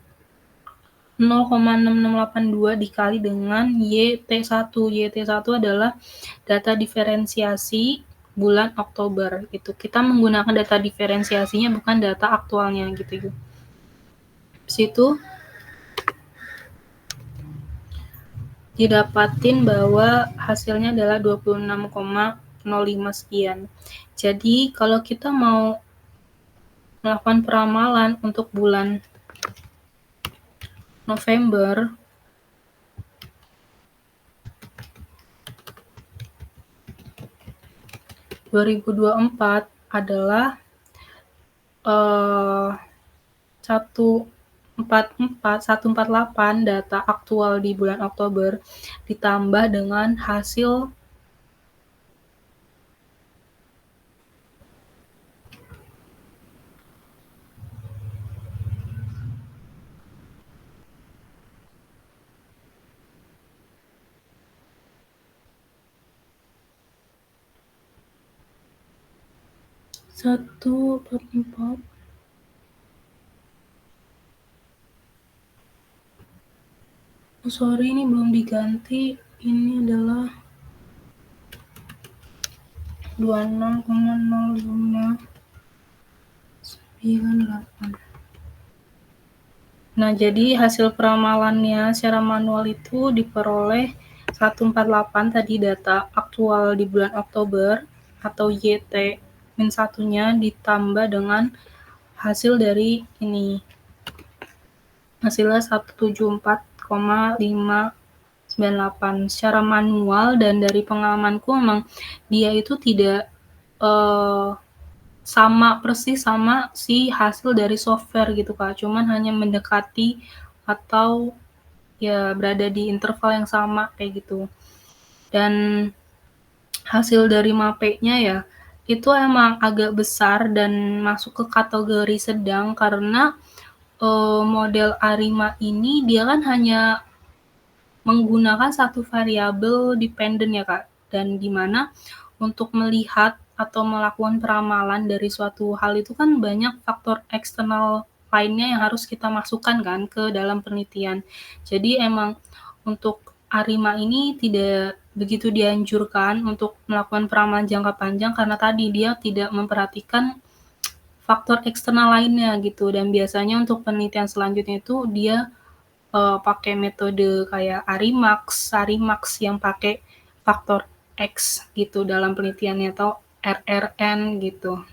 0,6682 dikali dengan YT1. YT1 adalah data diferensiasi bulan Oktober. Gitu. Kita menggunakan data diferensiasinya bukan data aktualnya gitu. Habis itu didapatin bahwa hasilnya adalah 26,05 sekian. Jadi kalau kita mau melakukan peramalan untuk bulan November, adalah 148 data aktual di bulan Oktober ditambah dengan hasil satu 44. Oh, sorry, ini belum diganti. Ini adalah 26,0598. Nah, jadi hasil peramalannya secara manual itu diperoleh 148 tadi data aktual di bulan Oktober atau YT-1-nya ditambah dengan hasil dari ini. Hasilnya 174,598 secara manual, dan dari pengalamanku memang dia itu tidak sama persis sama si hasil dari software gitu Kak, cuman hanya mendekati atau ya berada di interval yang sama kayak gitu. Dan hasil dari MAPE-nya ya itu emang agak besar dan masuk ke kategori sedang, karena model ARIMA ini dia kan hanya menggunakan satu variabel dependen ya Kak, dan dimana untuk melihat atau melakukan peramalan dari suatu hal itu kan banyak faktor eksternal lainnya yang harus kita masukkan kan ke dalam penelitian. Jadi emang untuk ARIMA ini tidak begitu dianjurkan untuk melakukan peramalan jangka panjang karena tadi dia tidak memperhatikan faktor eksternal lainnya gitu, dan biasanya untuk penelitian selanjutnya itu dia pakai metode kayak SARIMAX yang pakai faktor X gitu dalam penelitiannya atau RRN gitu.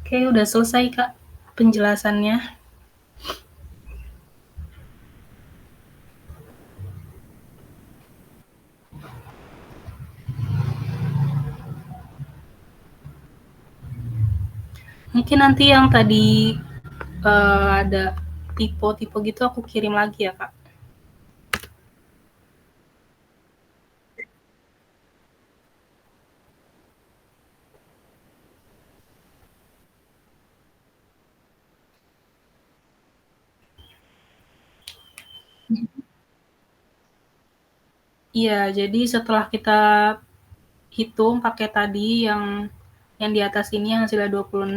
Oke, udah selesai Kak penjelasannya. Mungkin nanti yang tadi ada tipe-tipe gitu aku kirim lagi ya Kak. Iya, jadi setelah kita hitung pakai tadi yang di atas ini yang hasilnya 26,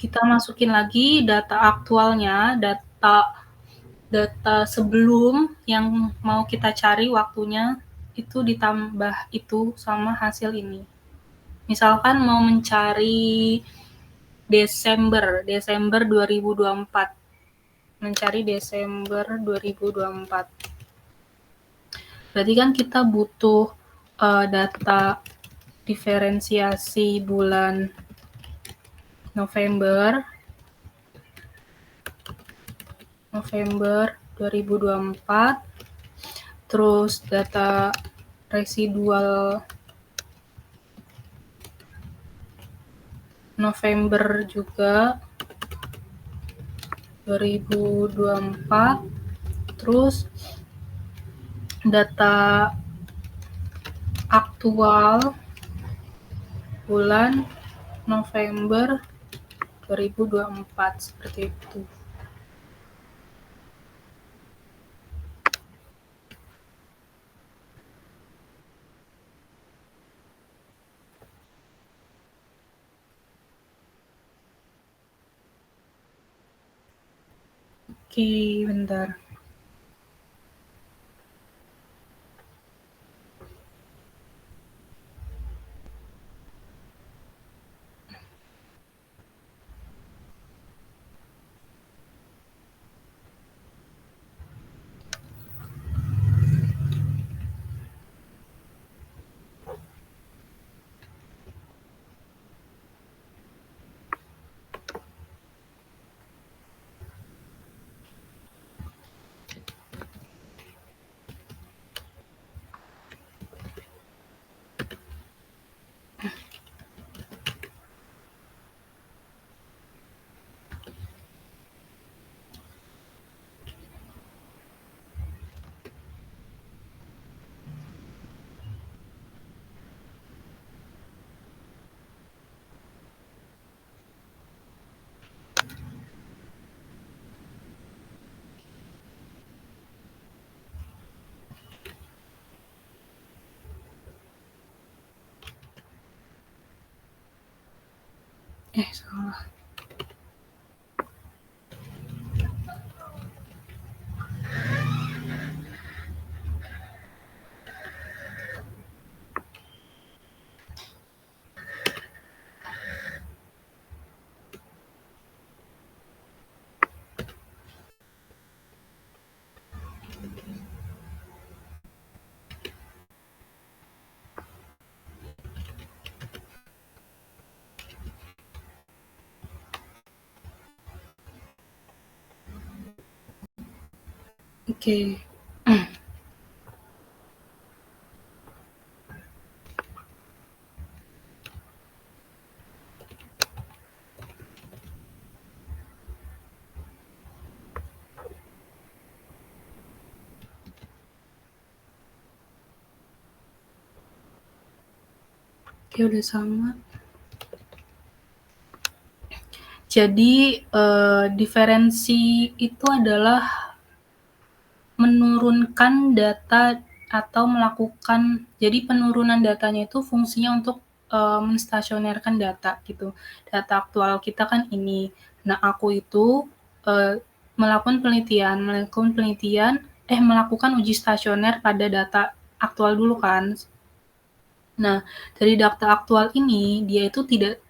kita masukin lagi data aktualnya, data data sebelum yang mau kita cari waktunya, itu ditambah itu sama hasil ini. Misalkan mau mencari Desember 2024. Mencari Desember 2024. Berarti kan kita butuh data diferensiasi bulan November 2024, terus data residual November juga 2024, terus data aktual bulan November 2024 seperti itu. Oke, bentar. Salah. Oke. Oke, udah sama. Jadi diferensi itu adalah menurunkan data atau melakukan jadi penurunan datanya itu fungsinya untuk, menstasionerkan data gitu. Data aktual kita kan ini. Nah, aku itu, melakukan uji stasioner pada data aktual dulu kan. Nah, dari data aktual ini, dia itu tidak,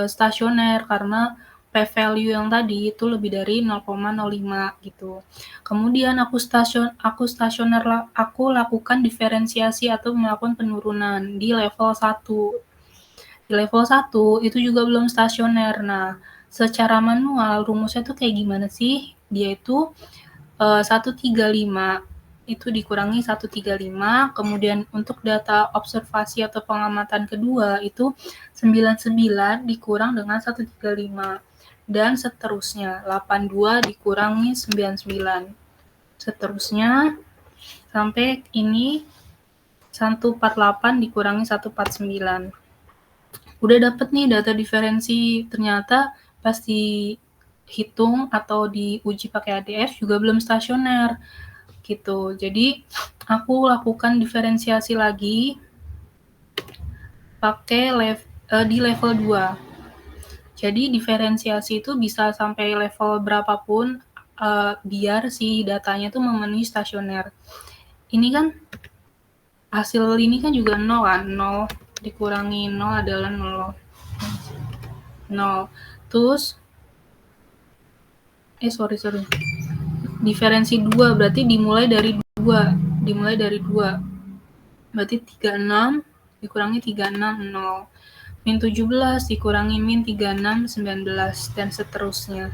stasioner karena p-value yang tadi itu lebih dari 0,05 gitu. Kemudian aku lakukan diferensiasi atau melakukan penurunan di level 1. Di level 1 itu juga belum stasioner. Nah, secara manual rumusnya tuh kayak gimana sih? Dia itu 135 itu dikurangi 135, kemudian untuk data observasi atau pengamatan kedua itu 99 dikurang dengan 135 dan seterusnya 82 dikurangi 99 seterusnya sampai ini 148 dikurangi 149. Udah dapet nih data diferensi, ternyata pas dihitung atau diuji pakai ADF juga belum stasioner gitu. Jadi aku lakukan diferensiasi lagi pakai di level 2. Jadi diferensiasi itu bisa sampai level berapapun biar si datanya tuh memenuhi stasioner. Ini kan hasil ini kan juga 0 kan, 0 dikurangi 0 adalah 0. 0. Terus sorry. Diferensi 2 berarti dimulai dari 2. Berarti 36 dikurangi 36 0. Min 17 dikurangi min 36 19 dan seterusnya.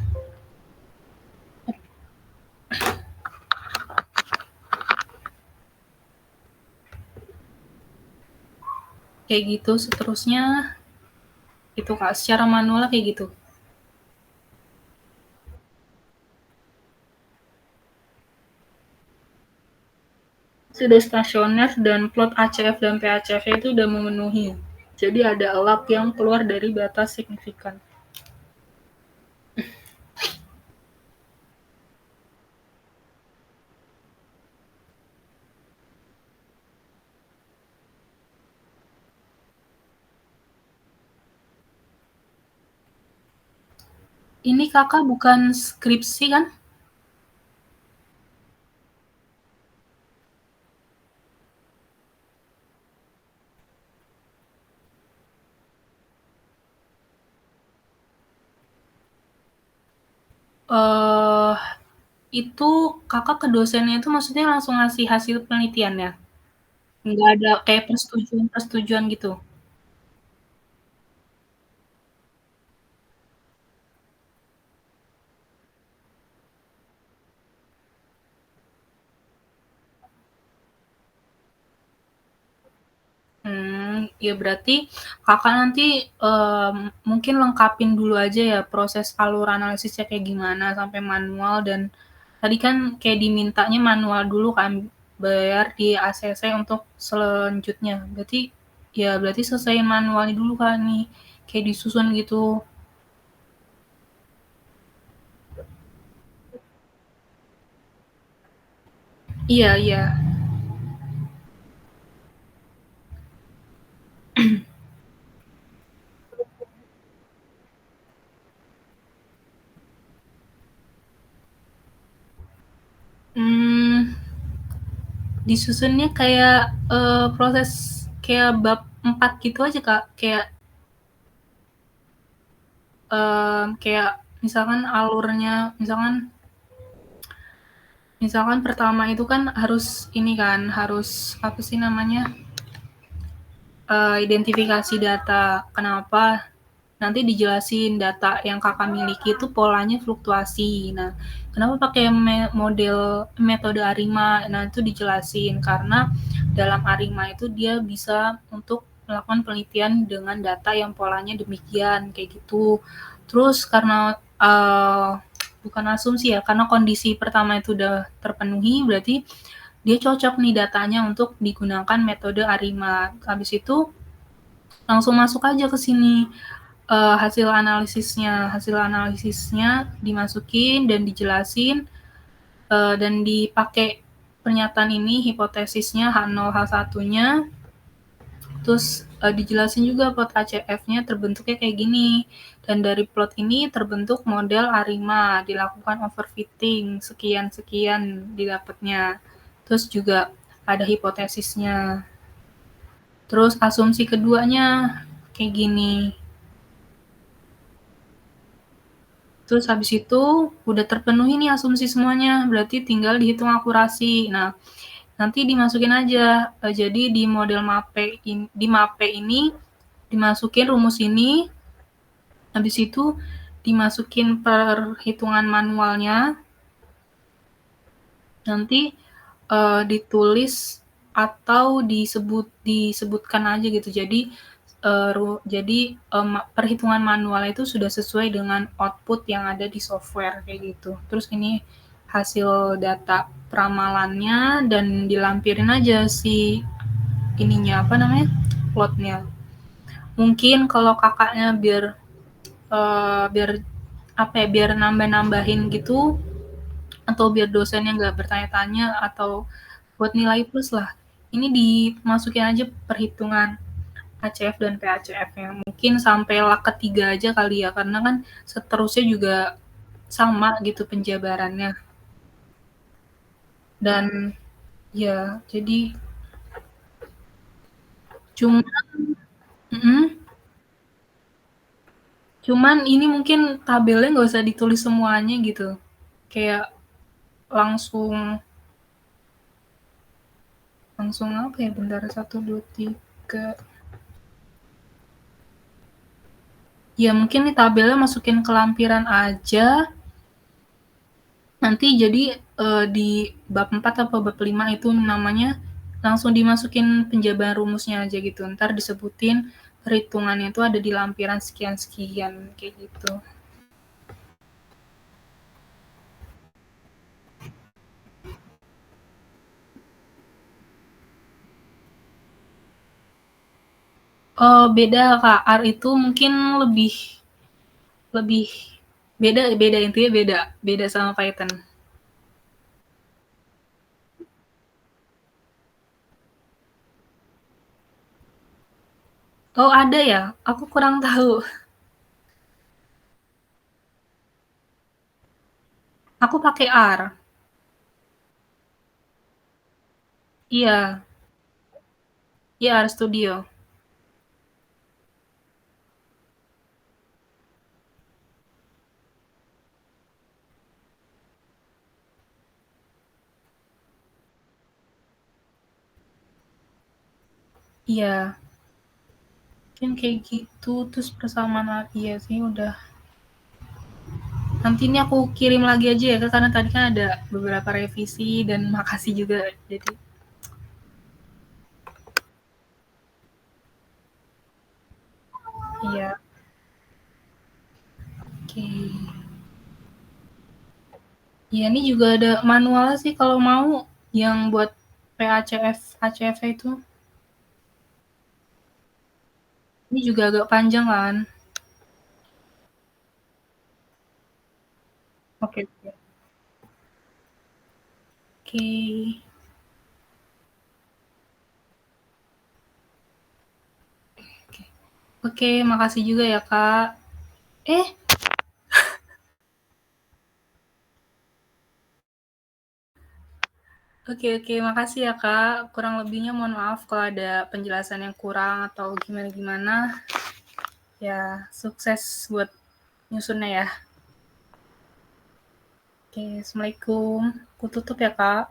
Kayak gitu seterusnya. Itu Kak, secara manual kayak gitu. Sudah stasioner dan plot ACF dan PACF itu udah memenuhi. Jadi ada elap yang keluar dari batas signifikan. Ini kakak bukan skripsi kan? Itu kakak ke dosennya itu maksudnya langsung ngasih hasil penelitian ya? Nggak ada kayak persetujuan gitu? Ya berarti kakak nanti mungkin lengkapin dulu aja ya proses alur analisisnya kayak gimana sampai manual dan tadi kan kayak dimintanya manual dulu kan biar di ACC untuk selanjutnya. Berarti selesaiin manualnya dulu kan nih kayak disusun gitu. Iya. Hmm, disusunnya kayak proses kayak bab 4 gitu aja Kak. Kayak misalkan alurnya, misalkan pertama itu kan harus ini kan, harus apa sih namanya, identifikasi data. Kenapa? Nanti dijelasin data yang kakak miliki itu polanya fluktuasi. Nah, kenapa pakai metode ARIMA? Nah, itu dijelasin karena dalam ARIMA itu dia bisa untuk melakukan penelitian dengan data yang polanya demikian kayak gitu. Terus karena bukan asumsi ya, karena kondisi pertama itu udah terpenuhi, berarti dia cocok nih datanya untuk digunakan metode ARIMA. Habis itu langsung masuk aja ke sini hasil analisisnya dimasukin dan dijelasin dan dipakai pernyataan ini, hipotesisnya H0, H1-nya, terus dijelasin juga plot ACF-nya terbentuknya kayak gini. Dan dari plot ini terbentuk model ARIMA, dilakukan overfitting, sekian-sekian didapatnya. Terus juga ada hipotesisnya. Terus asumsi keduanya kayak gini. Terus habis itu udah terpenuhi nih asumsi semuanya, berarti tinggal dihitung akurasi. Nah, nanti dimasukin aja. Jadi di model di MAPE ini dimasukin rumus ini, habis itu dimasukin perhitungan manualnya, nanti ditulis atau disebutkan aja gitu. Jadi perhitungan manual itu sudah sesuai dengan output yang ada di software kayak gitu. Terus ini hasil data peramalannya dan dilampirin aja si ininya apa namanya plotnya. Mungkin kalau kakaknya biar apa ya, biar nambah-nambahin gitu, atau biar dosennya nggak bertanya-tanya, atau buat nilai plus lah, ini dimasukin aja perhitungan ACF dan PACF-nya. Mungkin sampai lak ketiga aja kali ya, karena kan seterusnya juga sama gitu penjabarannya. Dan ya, jadi cuma cuman ini mungkin tabelnya nggak usah ditulis semuanya gitu. Kayak langsung langsung apa ya, bentar, 1, 2, 3. Ya mungkin nih tabelnya masukin ke lampiran aja. Nanti jadi di bab 4 atau bab 5 itu namanya langsung dimasukin penjabaran rumusnya aja gitu. Ntar disebutin perhitungannya itu ada di lampiran sekian-sekian kayak gitu. Beda Kak, R itu mungkin lebih lebih beda beda intinya beda sama Python. Oh ada ya? Aku kurang tahu. Aku pakai R. Iya, iya R Studio. Iya, mungkin kayak gitu. Terus persamaan iya sih udah. Nanti ini aku kirim lagi aja ya, karena tadi kan ada beberapa revisi dan makasih juga. Jadi iya, oke. Iya, ini juga ada manualnya sih kalau mau yang buat PACF ACF itu. Ini juga agak panjang kan. Oke, oke. Oke. Oke, makasih juga ya, Kak. Eh, oke, oke, makasih ya, Kak. Kurang lebihnya mohon maaf kalau ada penjelasan yang kurang atau gimana-gimana. Ya, sukses buat nyusunnya ya. Oke, Assalamualaikum. Aku tutup ya, Kak.